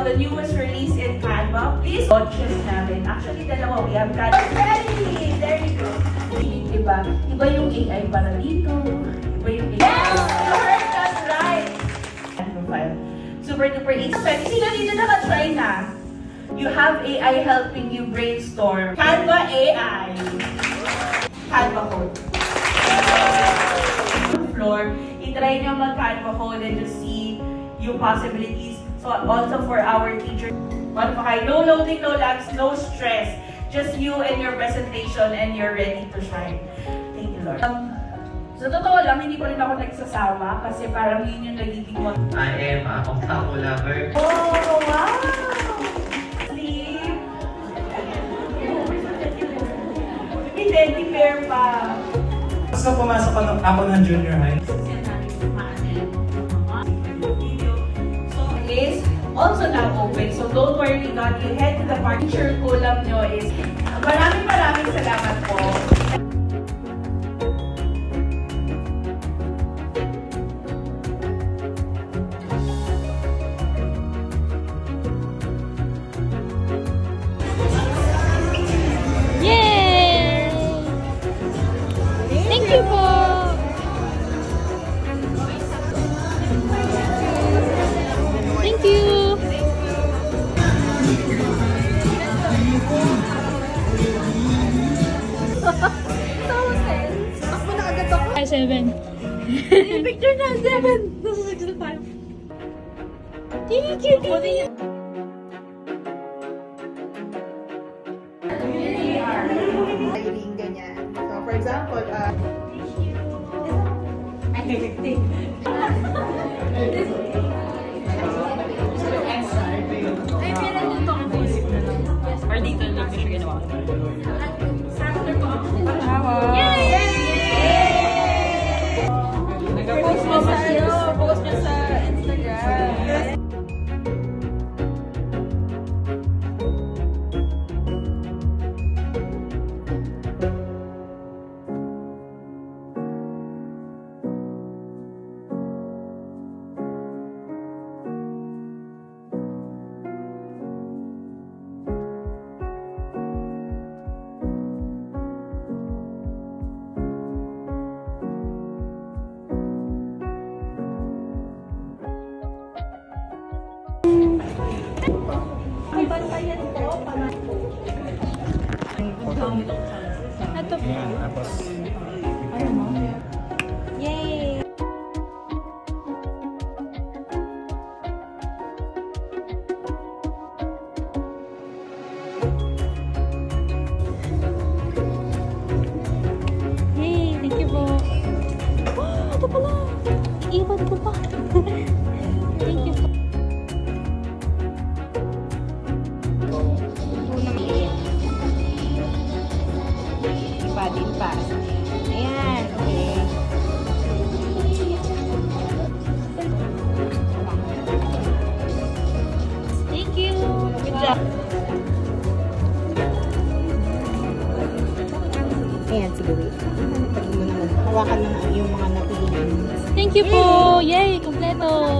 about the newest release in Canva. Please launches namin. Actually, dalawa. We have Canva. Ready! There you go. Diba? Iba yung AI para dito. Iba yung AI. Yes! You heard that right! Canva file. Super duper easy. Sino dito naka-try na? You have AI helping you brainstorm. Canva AI. Canva code. Floor. I-try nyo mag-Canva code and just see yung possibilities. So also for our teachers. No loading, no lags, no stress. Just you and your presentation and you're ready to shine. Thank you, Lord. Sa totoo lang, hindi pa rin ako nagsasama kasi parang yun yung nagiging mo. I am a Octaco lover. Oh, wow! Sleep! Identity pair pa. So, pumasok ako ng junior high. So, is also now open. So, don't worry, God. You head to the park. Teacher ko lang nyo is maraming salamat po. Seven. Picture na 7. Nasa 6 na 5. Thank you. Ganyan. So, for example, or dito lang siya ginawa. Post mo sa post niya sa Instagram. Ito po. Tapos, Yay! Yay! Thank you po. Wow! Ito pala! Iiwan ko pa. Thank you po. Din pa. Ayan. Okay. Thank you. Good job. ayan, sige, wait. Hawakan mo naman yung mga napili. Thank you po. Yay! Kompleto.